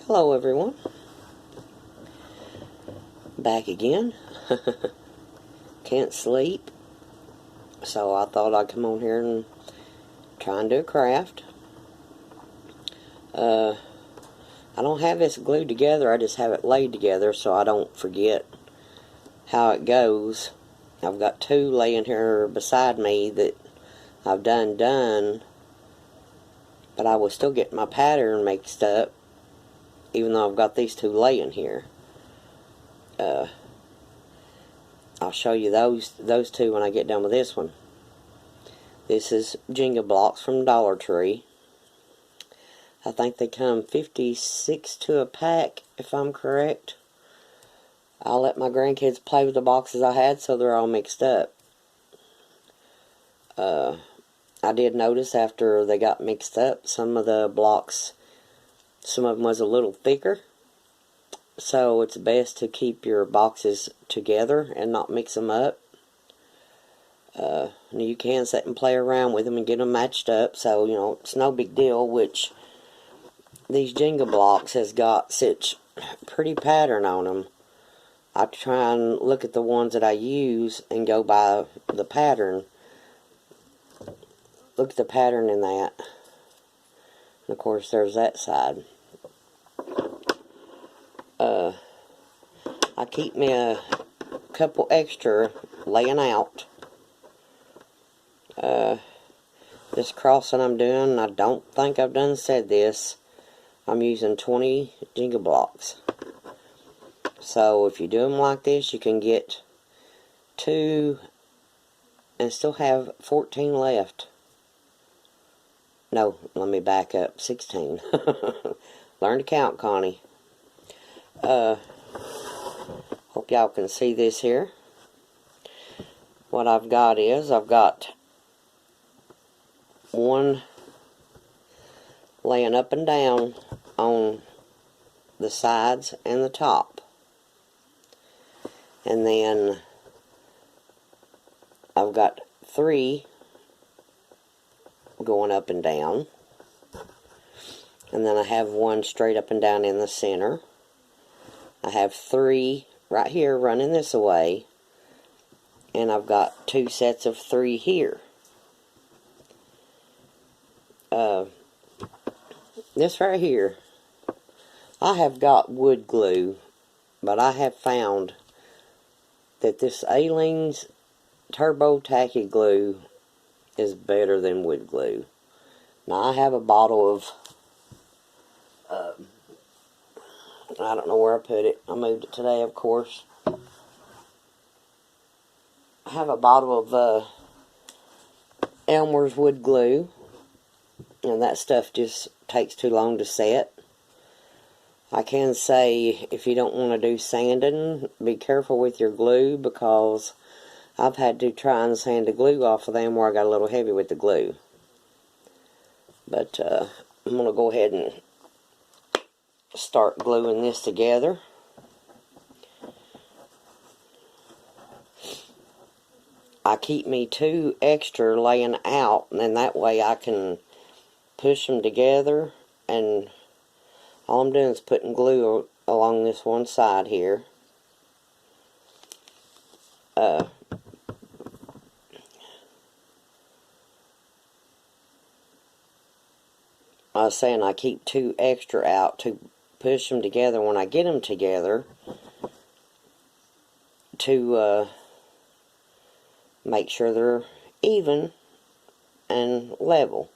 Hello everyone, back again. Can't sleep, so I thought I'd come on here and try and do a craft. I don't have this glued together, I just have it laid together so I don't forget how it goes. I've got two laying here beside me that I've done, but I will still get my pattern mixed up even though I've got these two laying here. I'll show you those two when I get done with this one. This is Jenga blocks from Dollar Tree. I think they come 56 to a pack, if I'm correct. I'll let my grandkids play with the boxes I had, so they're all mixed up. I did notice after they got mixed up, some of the blocks, some of them was a little thicker. So it's best to keep your boxes together and not mix them up. You can sit and play around with them and get them matched up, so you know it's no big deal. Which these Jenga blocks has got such pretty pattern on them. I try and look at the ones that I use and go by the pattern. Look at the pattern in that. And of course there's that side. I keep me a couple extra laying out. This crossing I'm doing, I don't think I've done said this, I'm using 20 Jenga blocks. So if you do them like this, you can get 2 and still have 14 left. No, let me back up, 16. Learn to count, Connie. Hope y'all can see this here. What I've got is, I've got one laying up and down on the sides and the top. And then I've got 3 going up and down. And then I have one straight up and down in the center. I have 3 right here running this way. And I've got 2 sets of 3 here. This right here, I have got wood glue, but I have found that this Aleene's Turbo Tacky Glue is better than wood glue. Now I have a bottle of, I don't know where I put it. I moved it today, of course. I have a bottle of Elmer's wood glue, and that stuff just takes too long to set. I can say, if you don't want to do sanding, be careful with your glue, because I've had to try and sand the glue off of them where I got a little heavy with the glue. But I'm going to go ahead and start gluing this together. I keep me 2 extra laying out, and then that way I can push them together, and all I'm doing is putting glue along this one side here. I was saying I keep 2 extra out to push them together when I get them together, to make sure they're even and level.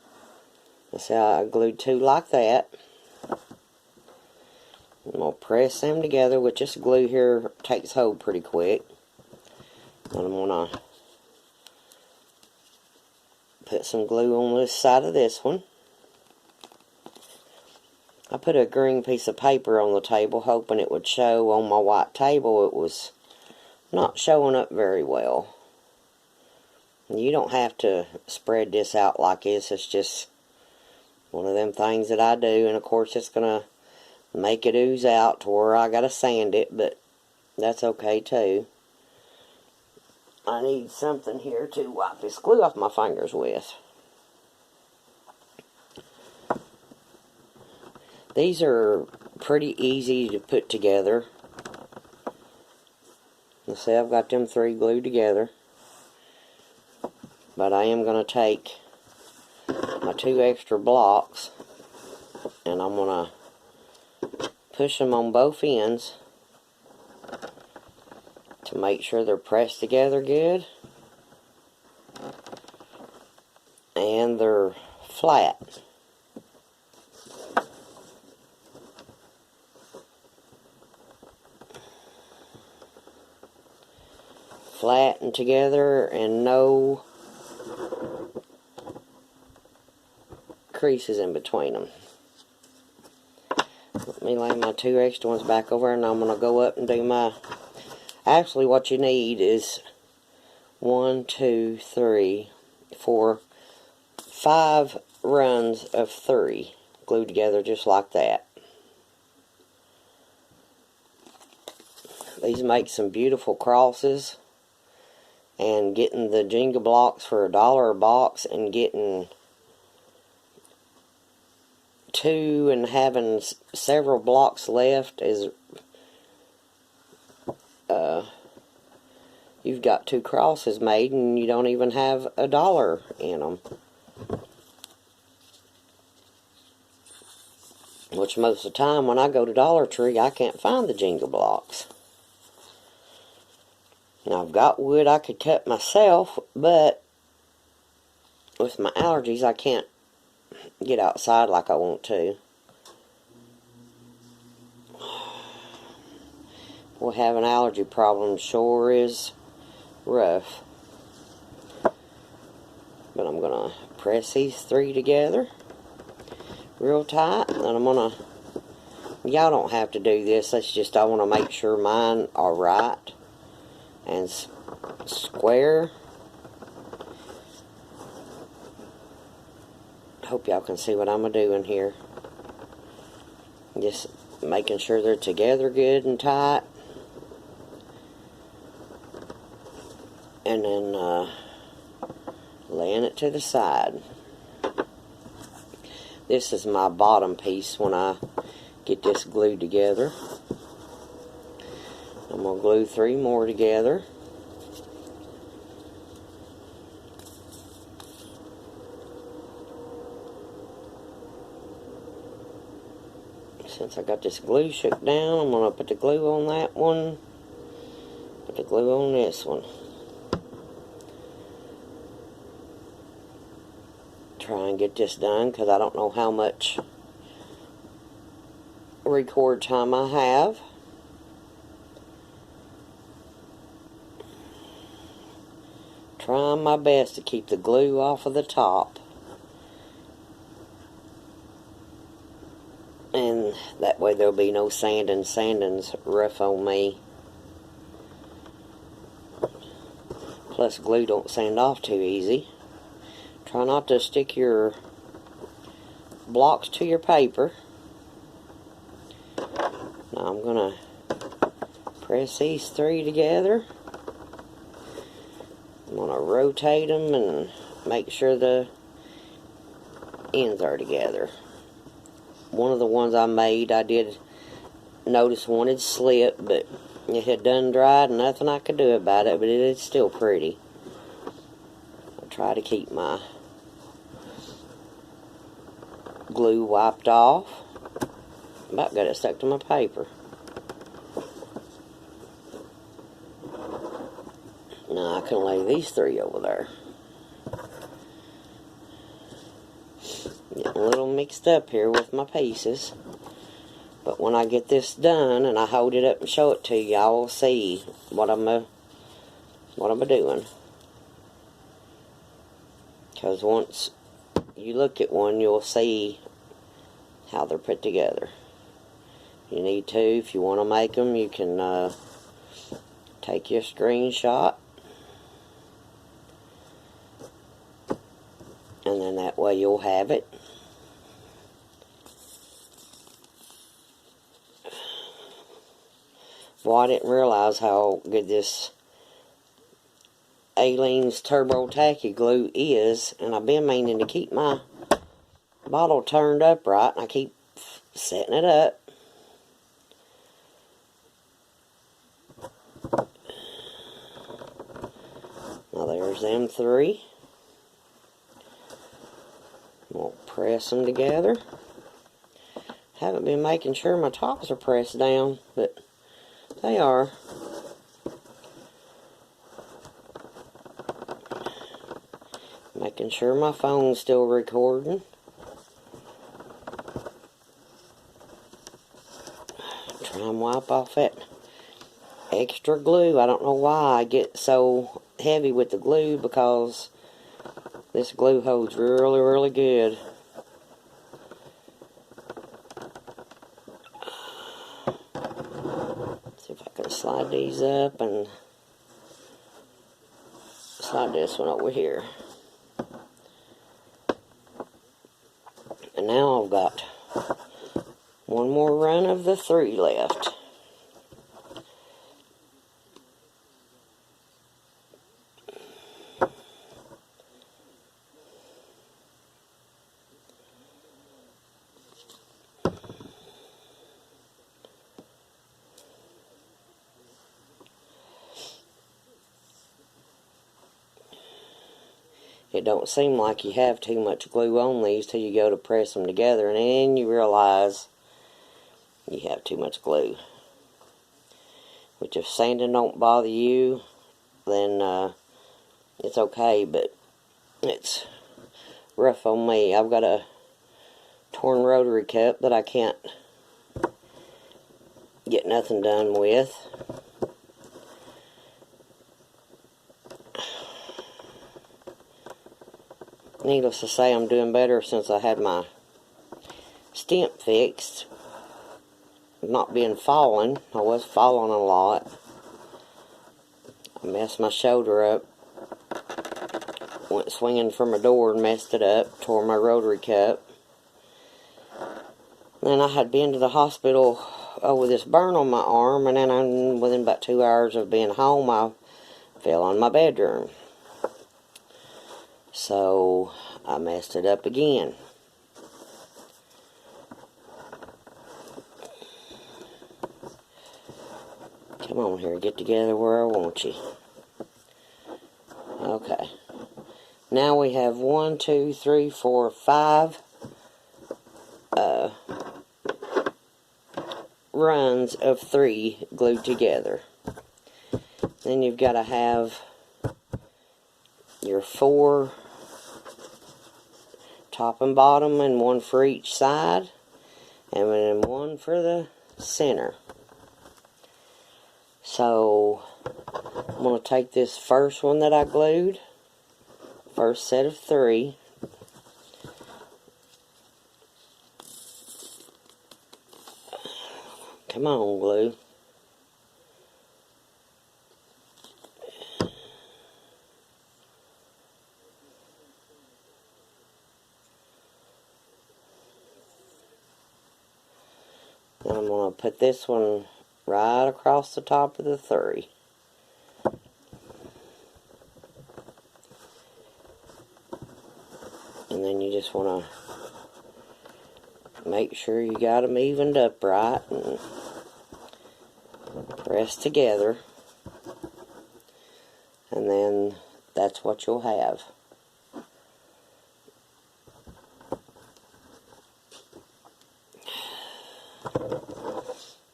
See how I glued 2 like that. I'm going to press them together, with this glue here takes hold pretty quick. And I'm going to put some glue on this side of this one. I put a green piece of paper on the table hoping it would show. On my white table it was not showing up very well. You don't have to spread this out like this, it's just one of them things that I do, and of course it's going to make it ooze out to where I got to sand it, but that's okay too. I need something here to wipe this glue off my fingers with. These are pretty easy to put together. Let's see, I've got them 3 glued together. But I am going to take my 2 extra blocks and I'm going to push them on both ends to make sure they're pressed together good and they're flat. Flat and together and no creases in between them. Let me lay my 2 extra ones back over and I'm going to go up and do my... Actually, what you need is 1, 2, 3, 4, 5 runs of 3 glued together just like that. These make some beautiful crosses, and getting the Jenga blocks for $1 a box and getting 2 and having several blocks left is you've got 2 crosses made and you don't even have $1 in them, which most of the time when I go to Dollar Tree I can't find the Jenga blocks. Now I've got wood I could cut myself, but with my allergies I can't get outside like I want to. Boy, having allergy problems sure is rough. But I'm going to press these 3 together real tight, and I'm going to... Y'all don't have to do this, that's just I want to make sure mine are right and square. Hope y'all can see what I'm doing here. Just making sure they're together good and tight. And then laying it to the side. This is my bottom piece when I get this glued together. I'm going to glue 3 more together. Since I got this glue shook down, I'm going to put the glue on that one, put the glue on this one. Try and get this done because I don't know how much record time I have. Trying my best to keep the glue off of the top. And that way there'll be no sanding. Sanding's rough on me. Plus glue don't sand off too easy. Try not to stick your blocks to your paper. Now I'm going to press these 3 together. I'm going to rotate them and make sure the ends are together. One of the ones I made, I did notice one had slipped, but it had done dried and nothing I could do about it, but it is still pretty. I'll try to keep my glue wiped off. About got it stuck to my paper. Now I can lay these 3 over there. Getting a little mixed up here with my pieces. But when I get this done and I hold it up and show it to you, I will see what I'm doing. Because once you look at one, you'll see how they're put together. You need to, if you want to make them, you can take your screenshot. And then that way you'll have it. Well, I didn't realize how good this Aleene's Turbo Tacky Glue is, and I've been meaning to keep my bottle turned up right, and I keep setting it up. Now there's them three. We'll press them together. Haven't been making sure my tops are pressed down, but they are. Making sure my phone's still recording. Try and wipe off that extra glue. I don't know why I get so heavy with the glue, because this glue holds really, really good. See if I can slide these up and slide this one over here. And now I've got one more run of the 3 left. It don't seem like you have too much glue on these till you go to press them together, and then you realize you have too much glue. Which, if sanding don't bother you, then it's okay, but it's rough on me. I've got a torn rotary cup that I can't get nothing done with. Needless to say, I'm doing better since I had my stent fixed. Not being falling. I was falling a lot. I messed my shoulder up. Went swinging from a door and messed it up. Tore my rotary cup. Then I had been to the hospital with this burn on my arm, and then within about 2 hours of being home, I fell on my bedroom. So I messed it up again. Come on here, get together where I want you. Okay. Now we have 1, 2, 3, 4, 5 runs of 3 glued together. Then you've got to have your 4 top and bottom, and 1 for each side, and then 1 for the center. So I'm going to take this first one that I glued, first set of 3, come on, glue. Then I'm going to put this one right across the top of the 3. And then you just want to make sure you got them evened up right and press together. And then that's what you'll have.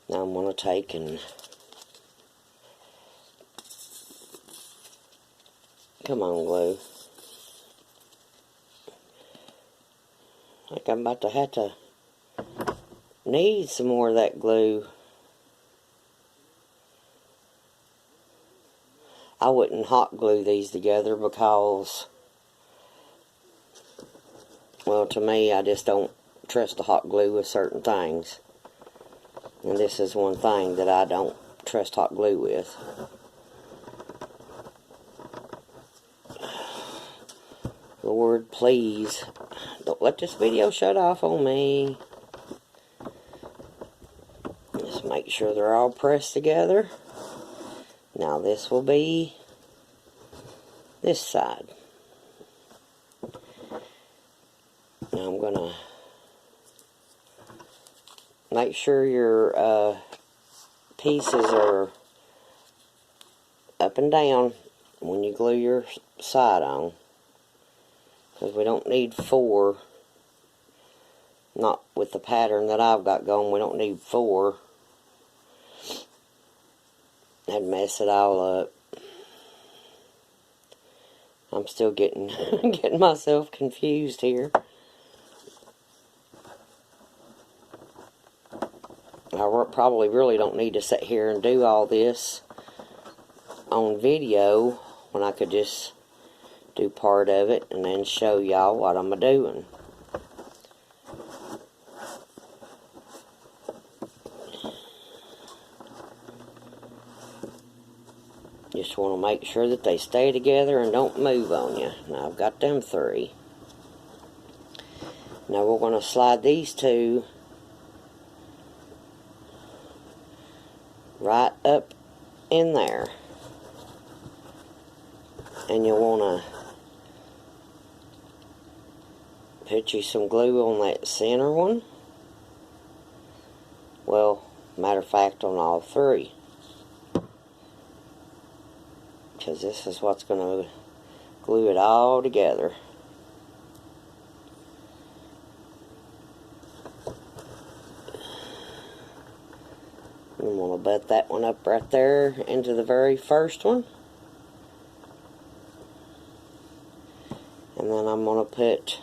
Now I'm going to take and come on, glue. I think I'm about to have to need some more of that glue. I wouldn't hot glue these together because, well, to me, I just don't trust the hot glue with certain things. And this is one thing that I don't trust hot glue with. Lord, please, don't let this video shut off on me. Just make sure they're all pressed together. Now this will be this side. Now I'm going to make sure your pieces are up and down when you glue your side on. Because we don't need 4. Not with the pattern that I've got going, we don't need 4. That'd mess it all up. I'm still getting getting myself confused here. I probably really don't need to sit here and do all this on video when I could just do part of it and then show y'all what I'm doing. Just want to make sure that they stay together and don't move on you. Now I've got them 3. Now we're going to slide these 2 right up in there. And you want to put you some glue on that center one. Well, matter of fact, on all 3. Because this is what's going to glue it all together. I'm going to butt that one up right there into the very first one. And then I'm going to put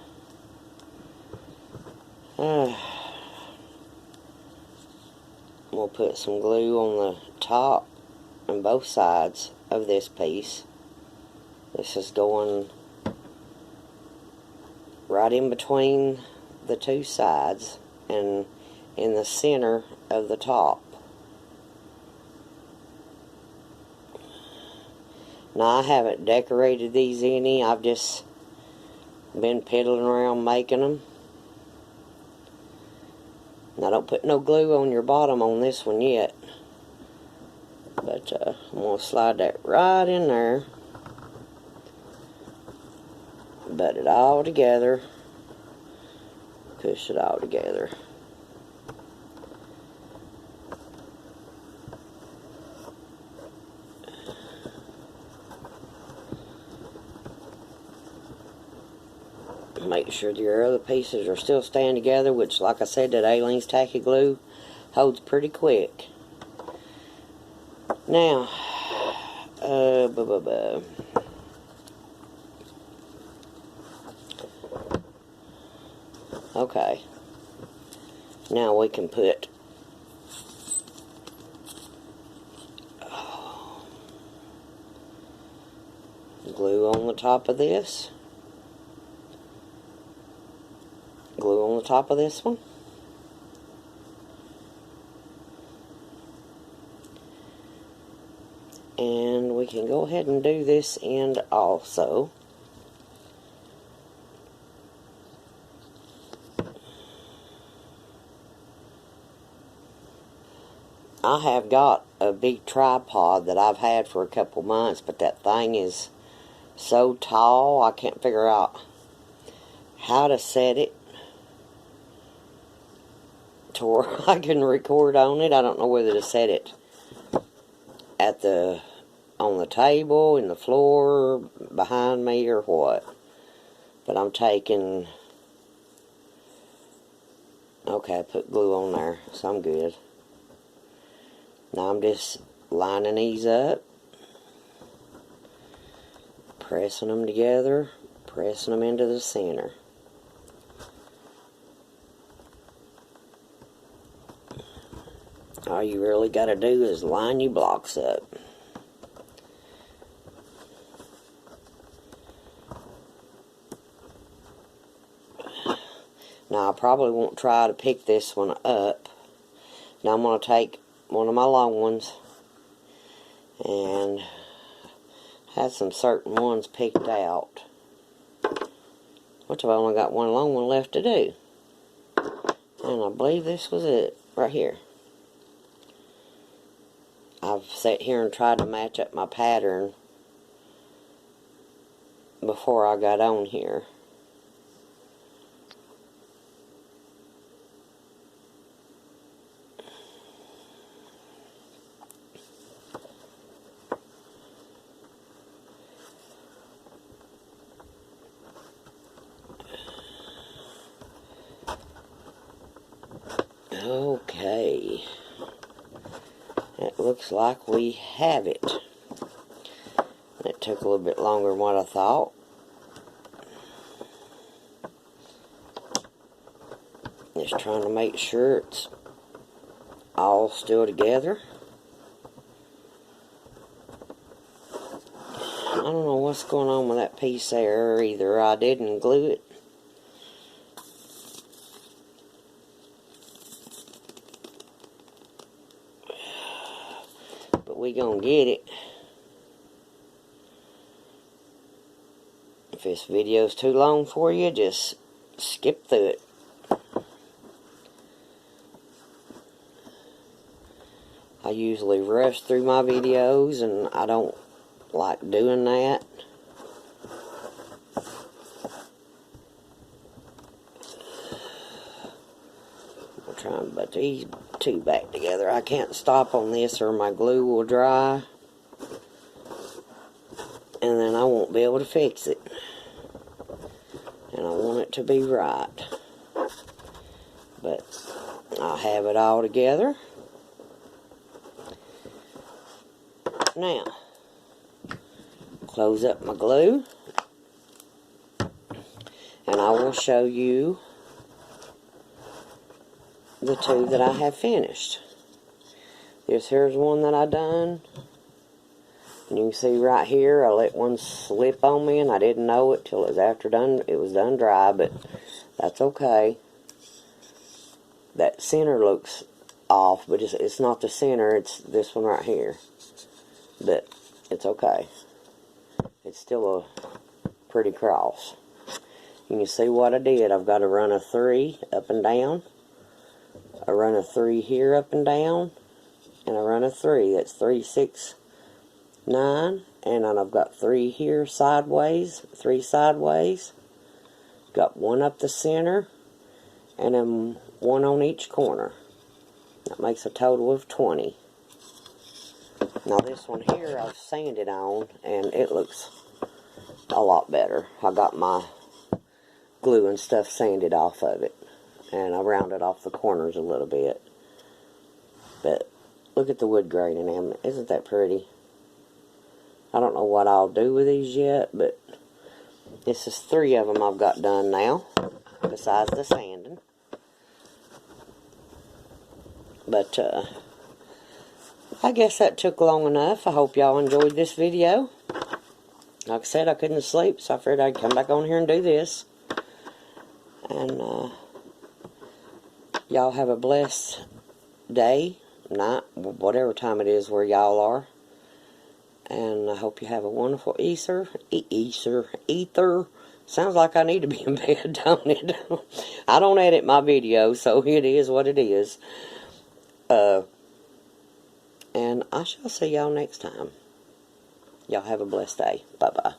we'll put some glue on the top and both sides of this piece. This is going right in between the 2 sides and in the center of the top. Now I haven't decorated these any, I've just been piddling around making them. Now don't put no glue on your bottom on this one yet. But I'm going to slide that right in there. Butt it all together. Push it all together. Make sure your other pieces are still staying together, which, like I said, that Aleene's tacky glue holds pretty quick. Now, okay. Now we can put glue on the top of this. Glue on the top of this one. And we can go ahead and do this end also. I have got a big tripod that I've had for a couple months, but that thing is so tall I can't figure out how to set it to where I can record on it. I don't know whether to set it at on the table, in the floor, behind me, or what. But I'm taking... Okay, I put glue on there, so I'm good. Now I'm just lining these up, pressing them together, pressing them into the center. All you really got to do is line your blocks up. Now I probably won't try to pick this one up. Now I'm going to take one of my long ones and have some certain ones picked out, which I've only got one long one left to do. And I believe this was it right here. I've sat here and tried to match up my pattern before I got on here. Okay. It looks like we have it. It took a little bit longer than what I thought. Just trying to make sure it's all still together. I don't know what's going on with that piece there. Either I didn't glue it, but we gonna get it. If this video's too long for you, just skip through it. I usually rush through my videos, and I don't like doing that. I'm trying to put these two back together. I can't stop on this or my glue will dry, and then I won't be able to fix it. And I want it to be right. But I'll have it all together. Now, close up my glue, and I will show you the two that I have finished. Here's one that I done. And you can see right here, I let one slip on me, and I didn't know it till it was after it was done dry, but that's okay. That center looks off, but it's not the center, it's this one right here. But it's okay. It's still a pretty cross. You can see what I did. I've got a run of 3 up and down, a run of 3 here up and down, and a run of 3. That's 3, 6, 9, and then I've got 3 here sideways, 3 sideways. Got 1 up the center, and then 1 on each corner. That makes a total of 20. Now this one here I've sanded on, and it looks a lot better. I got my glue and stuff sanded off of it, and I rounded off the corners a little bit. But look at the wood grain in them. Isn't that pretty? I don't know what I'll do with these yet, but this is 3 of them I've got done now, besides the sanding. But I guess that took long enough. I hope y'all enjoyed this video. Like I said, I couldn't sleep, so I figured I'd come back on here and do this. And y'all have a blessed day, night, whatever time it is where y'all are. And I hope you have a wonderful Easter. Sounds like I need to be in bed, don't it? I don't edit my videos, so it is what it is. And I shall see y'all next time. Y'all have a blessed day. Bye-bye.